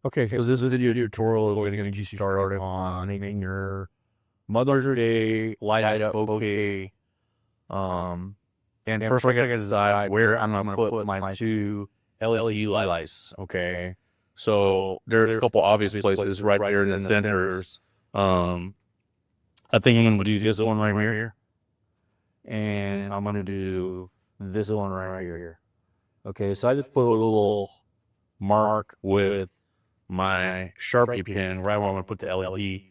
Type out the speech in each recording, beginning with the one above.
Okay, so this is a new tutorial. We're going to get you started on making your Mother's Day light up bouquet. And first I got to decide where I'm going to put my two LED lights. Okay, so there's a couple obvious places right there in the centers. I think I'm going to do this one right here, and I'm going to do this one right here. Okay, so I just put a little mark with my Sharpie pen right where I'm going to put the LED.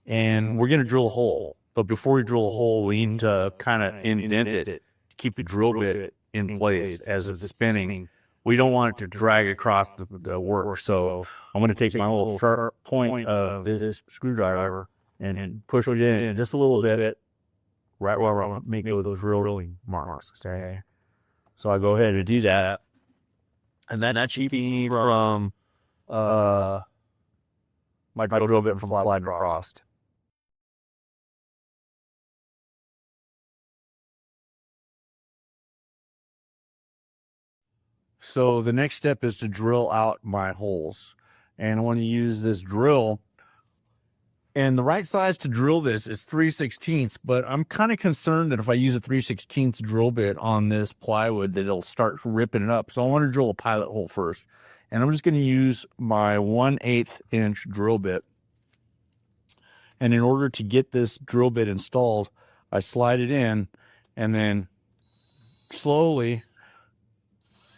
And we're going to drill a hole. But before we drill a hole, we need to kind of indent it to keep the drill bit in place as it's spinning. We don't want it to drag across the work. So I'm going to take my little sharp point of this screwdriver and push it in just a little bit, right where I'm making those drilling marks. Okay. So I go ahead and do that. And that keeps me from my drill bit from sliding across. So the next step is to drill out my holes. And I want to use this drill. And the right size to drill this is 3/16, but I'm kind of concerned that if I use a 3/16 drill bit on this plywood that it'll start ripping it up. So I want to drill a pilot hole first. And I'm just going to use my 1/8 inch drill bit. And in order to get this drill bit installed, I slide it in and then slowly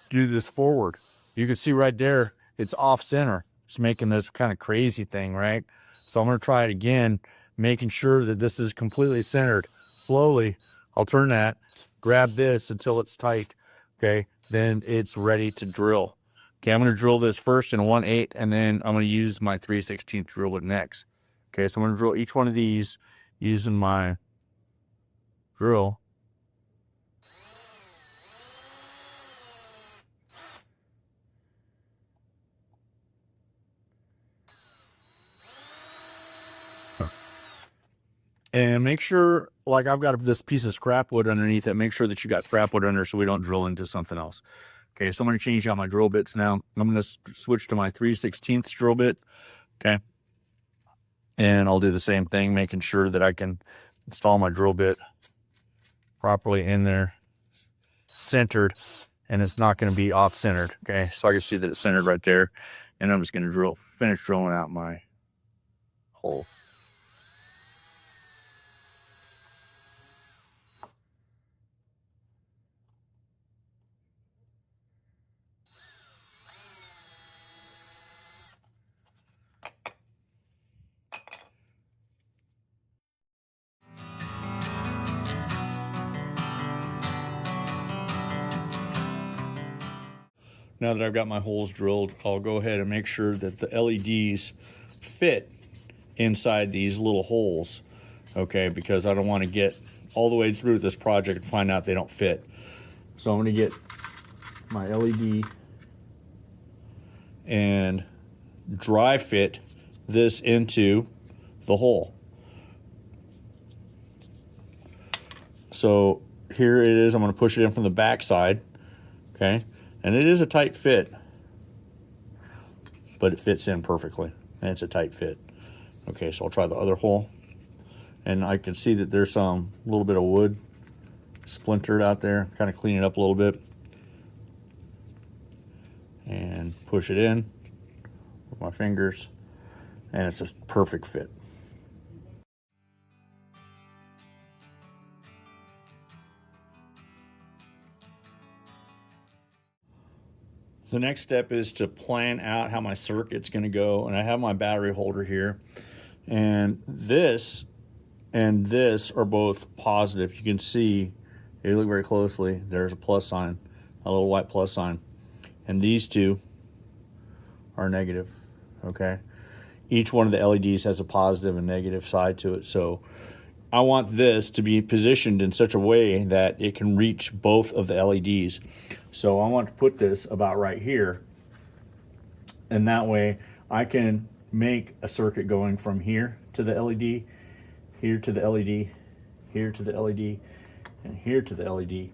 do this forward. You can see right there, it's off center. It's making this kind of crazy thing, right? So I'm going to try it again, making sure that this is completely centered. Slowly, I'll turn that, grab this until it's tight. Okay, then it's ready to drill. Okay, I'm going to drill this first in 1/8, and then I'm going to use my 3/16 drill bit next. Okay, so I'm going to drill each one of these using my drill. And make sure, like I've got this piece of scrap wood underneath it, make sure that you got scrap wood under so we don't drill into something else. Okay, so I'm going to change out my drill bits now. I'm going to switch to my 3/16 drill bit. Okay. And I'll do the same thing, making sure that I can install my drill bit properly in there, centered, and it's not going to be off-centered. Okay, so I can see that it's centered right there. And I'm just going to finish drilling out my hole. Now that I've got my holes drilled, I'll go ahead and make sure that the LEDs fit inside these little holes, okay, because I don't want to get all the way through this project and find out they don't fit. So I'm going to get my LED and dry fit this into the hole. So here it is. I'm going to push it in from the back side, okay, and it is a tight fit, but it fits in perfectly, and it's a tight fit. Okay, so I'll try the other hole, and I can see that there's some little bit of wood splintered out there. Kind of clean it up a little bit and push it in with my fingers, and it's a perfect fit. The next step is to plan out how my circuit's going to go, and I have my battery holder here, and this are both positive. You can see, if you look very closely, there's a plus sign, a little white plus sign, and these two are negative. Okay, each one of the LEDs has a positive and negative side to it, so I want this to be positioned in such a way that it can reach both of the LEDs. So I want to put this about right here, and that way I can make a circuit going from here to the LED, here to the LED, here to the LED, and here to the LED.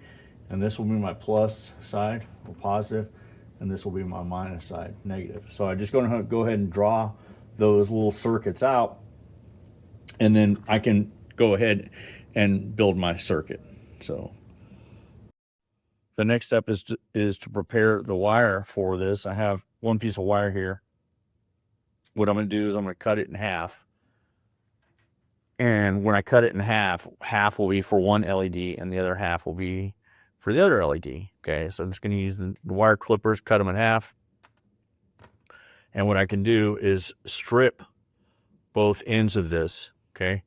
And this will be my plus side, or positive, and this will be my minus side, negative. So I'm just going to go ahead and draw those little circuits out, and then I can go ahead and build my circuit. So the next step is to prepare the wire for this. I have one piece of wire here. What I'm going to do is I'm going to cut it in half. And when I cut it in half, half will be for one LED and the other half will be for the other LED. Okay, so I'm just going to use the wire clippers, cut them in half. And what I can do is strip both ends of this. Okay,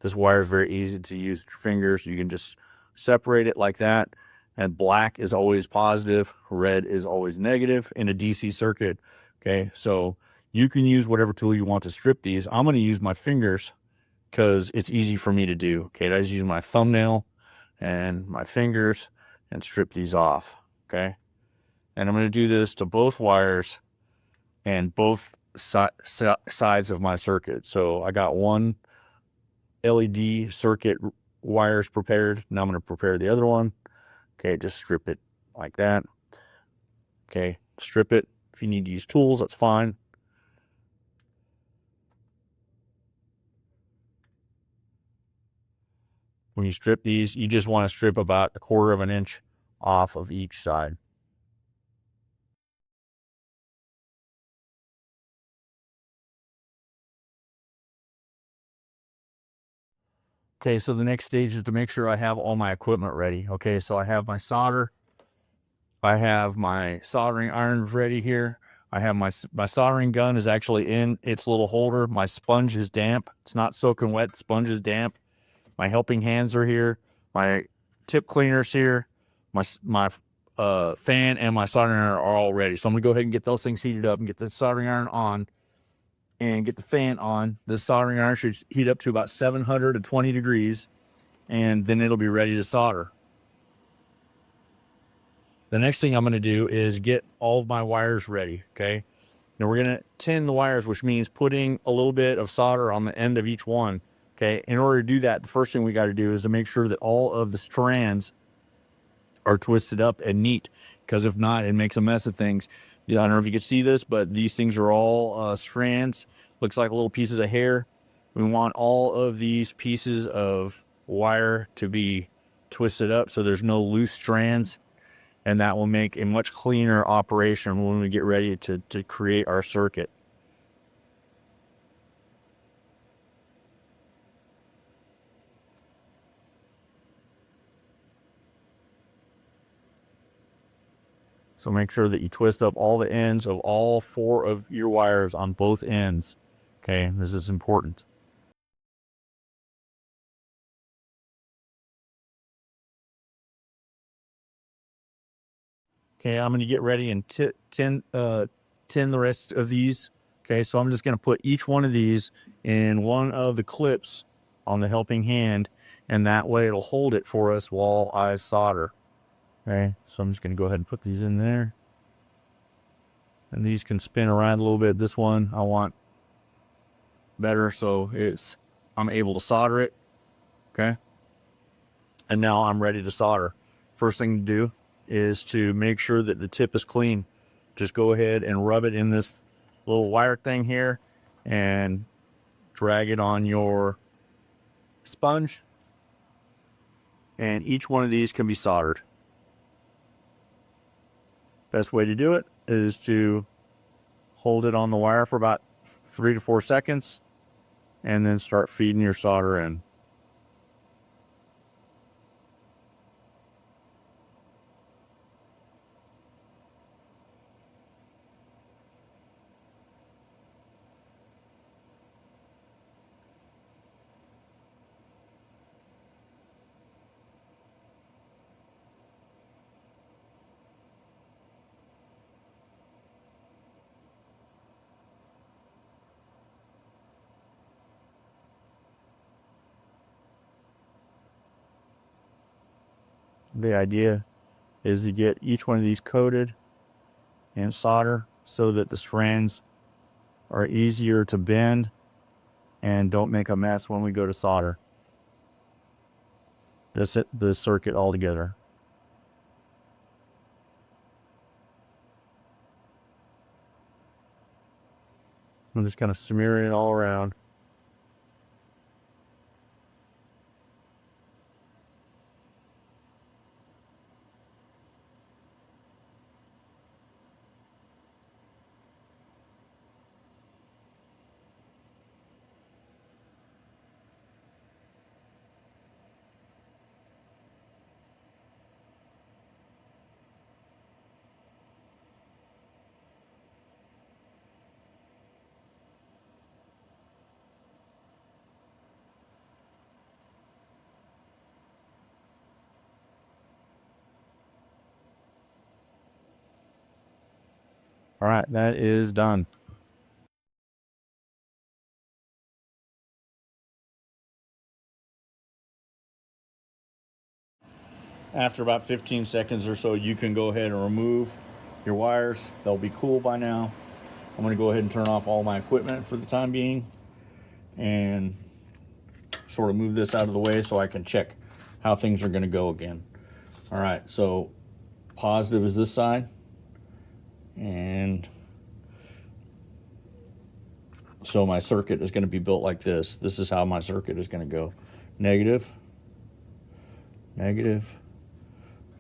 this wire is very easy to use with your fingers. You can just separate it like that. And black is always positive, red is always negative in a DC circuit. Okay, so you can use whatever tool you want to strip these. I'm going to use my fingers because it's easy for me to do. Okay, I just use my thumbnail and my fingers and strip these off. Okay, and I'm going to do this to both wires and both sides of my circuit. So I got one LED circuit wires prepared. Now I'm going to prepare the other one. Okay, just strip it like that. Okay, strip it. If you need to use tools, that's fine. When you strip these, you just want to strip about 1/4 of an inch off of each side. Okay, so the next stage is to make sure I have all my equipment ready. Okay, so I have my solder. I have my soldering irons ready here. I have my soldering gun is actually in its little holder. My sponge is damp. It's not soaking wet. Sponge is damp. My helping hands are here. My tip cleaner's here. My fan and my soldering iron are all ready. So I'm gonna go ahead and get those things heated up and get the soldering iron on and get the fan on. The soldering iron should heat up to about 720 degrees, and then it'll be ready to solder. The next thing I'm going to do is get all of my wires ready. Okay, now we're going to tin the wires, which means putting a little bit of solder on the end of each one. Okay, in order to do that, the first thing we got to do is to make sure that all of the strands are twisted up and neat, because if not, it makes a mess of things. I don't know if you can see this, but these things are all strands. Looks like little pieces of hair. We want all of these pieces of wire to be twisted up so there's no loose strands, and that will make a much cleaner operation when we get ready to create our circuit. So make sure that you twist up all the ends of all 4 of your wires on both ends. Okay, this is important. Okay, I'm going to get ready and tin the rest of these. Okay, so I'm just going to put each one of these in one of the clips on the helping hand, and that way it'll hold it for us while I solder. Okay, so I'm just going to go ahead and put these in there. And these can spin around a little bit. This one I want better, so I'm able to solder it. Okay, and now I'm ready to solder. First thing to do is to make sure that the tip is clean. Just go ahead and rub it in this little wire thing here and drag it on your sponge, and each one of these can be soldered. Best way to do it is to hold it on the wire for about 3 to 4 seconds and then start feeding your solder in. The idea is to get each one of these coated and solder so that the strands are easier to bend and don't make a mess when we go to solder the circuit all together. I'm just kind of smearing it all around. All right, that is done. After about 15 seconds or so, you can go ahead and remove your wires. They'll be cool by now. I'm going to go ahead and turn off all my equipment for the time being and sort of move this out of the way so I can check how things are going to go again. All right, so positive is this side, and so my circuit is going to be built like this. This is how my circuit is going to go. Negative, negative,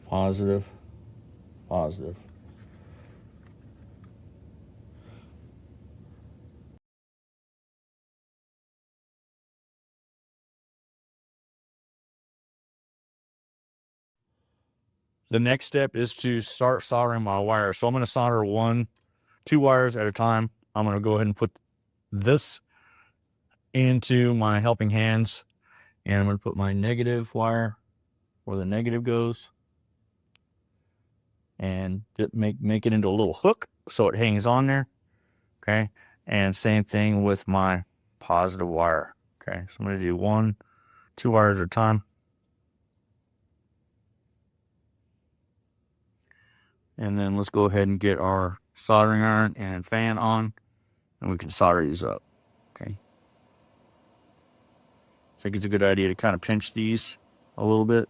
positive, positive. The next step is to start soldering my wires. So I'm going to solder two wires at a time. I'm going to go ahead and put this into my helping hands, and I'm going to put my negative wire where the negative goes, and make it into a little hook so it hangs on there. Okay, and same thing with my positive wire. Okay, so I'm going to do two wires at a time. And then let's go ahead and get our soldering iron and fan on, and we can solder these up. Okay. I think it's a good idea to kind of pinch these a little bit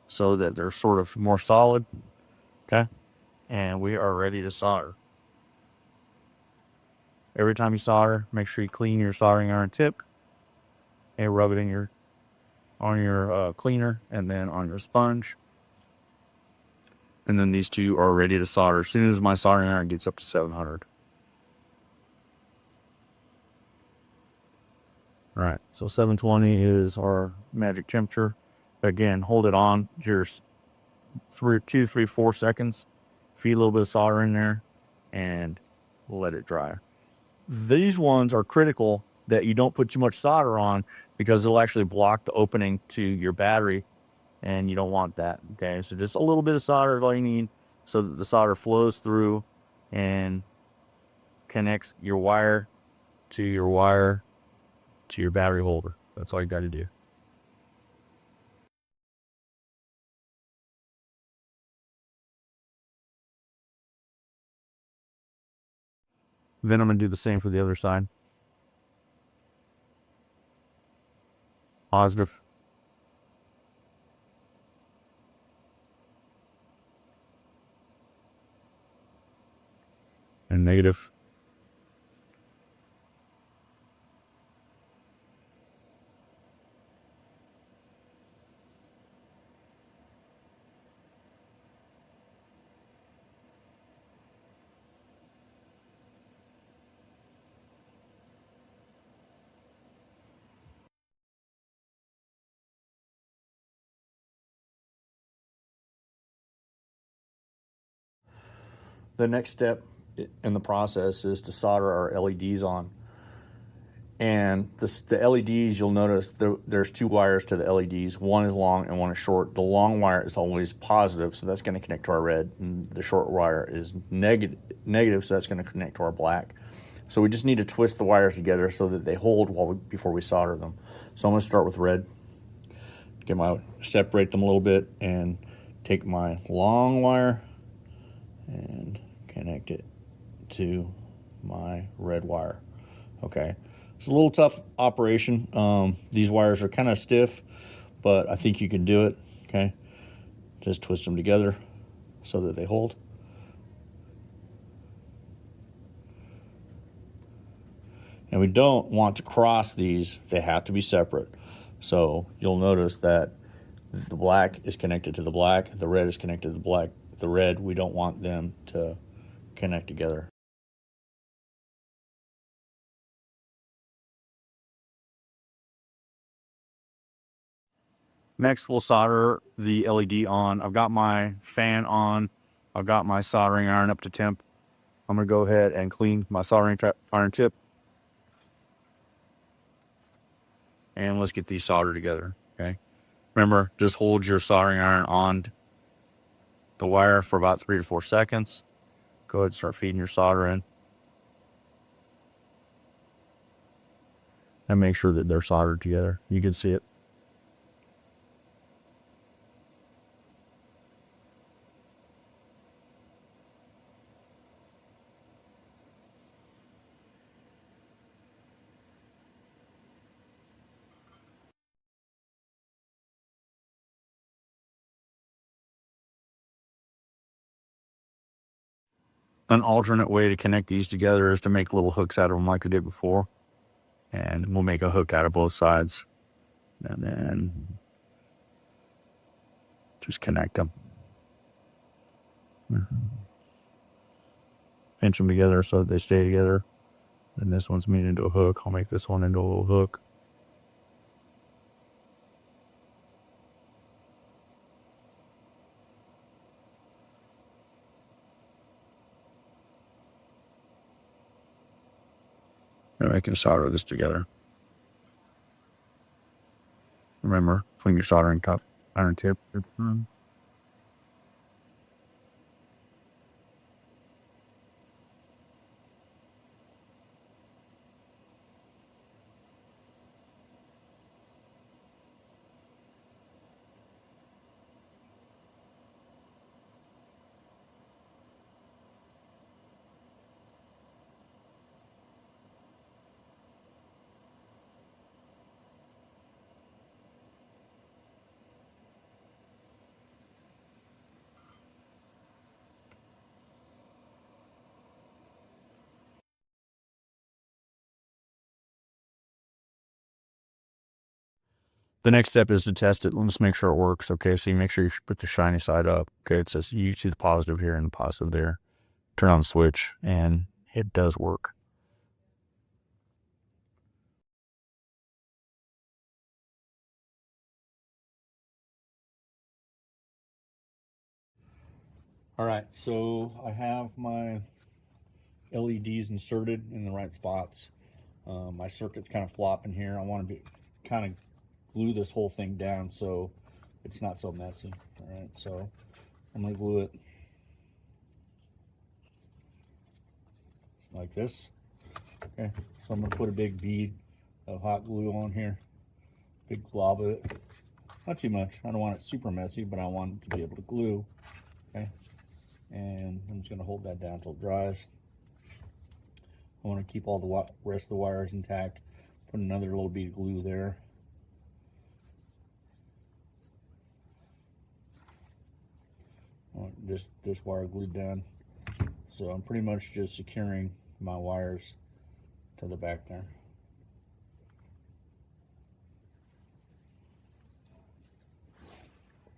so that they're sort of more solid. Okay. And we are ready to solder. Every time you solder, make sure you clean your soldering iron tip and rub it in on your cleaner and then on your sponge. And then these two are ready to solder as soon as my soldering iron gets up to 700. All right, so 720 is our magic temperature. Again, hold it on just 2, 3, 4 seconds. Feed a little bit of solder in there and let it dry. These ones are critical that you don't put too much solder on because they'll actually block the opening to your battery, and you don't want that. Okay, so just a little bit of solder is all you need so that the solder flows through and connects your wire to your battery holder. That's all you got to do. Then I'm going to do the same for the other side. Positive. And negative. The next step in the process is to solder our LEDs on. And the LEDs, you'll notice there's two wires to the LEDs. One is long and one is short. The long wire is always positive, so that's going to connect to our red. And the short wire is negative, so that's going to connect to our black. So we just need to twist the wires together so that they hold before we solder them. So I'm going to start with red. Separate them a little bit and take my long wire and connect it to my red wire. Okay, it's a little tough operation. These wires are kind of stiff, but I think you can do it. Okay, just twist them together so that they hold. And we don't want to cross these. They have to be separate. So you'll notice that the black is connected to the black, the red is connected to the black. The red, we don't want them to connect together. Next, we'll solder the LED on. I've got my fan on. I've got my soldering iron up to temp. I'm going to go ahead and clean my soldering iron tip. And let's get these soldered together, okay? Remember, just hold your soldering iron on the wire for about 3 to 4 seconds. Go ahead and start feeding your solder in. And make sure that they're soldered together. You can see it. An alternate way to connect these together is to make little hooks out of them like I did before. And we'll make a hook out of both sides. And then just connect them. Pinch them together so that they stay together. And this one's made into a hook. I'll make this one into a little hook. And I can solder this together. Remember, clean your soldering iron tip. The next step is to test it. Let's make sure it works. Okay, so you make sure you put the shiny side up. Okay, it says you see the positive here and the positive there. Turn on the switch, and it does work. All right, so I have my LEDs inserted in the right spots. My circuit's kind of flopping here. I want to kind of glue this whole thing down so it's not so messy. All right, so I'm gonna glue it like this. Okay, so I'm gonna put a big bead of hot glue on here, big glob of it. Not too much. I don't want it super messy, but I want it to be able to glue. Okay, and I'm just gonna hold that down until it dries. I want to keep all the rest of the wires intact. Put another little bead of glue there. I want this wire glued down. So I'm pretty much just securing my wires to the back there.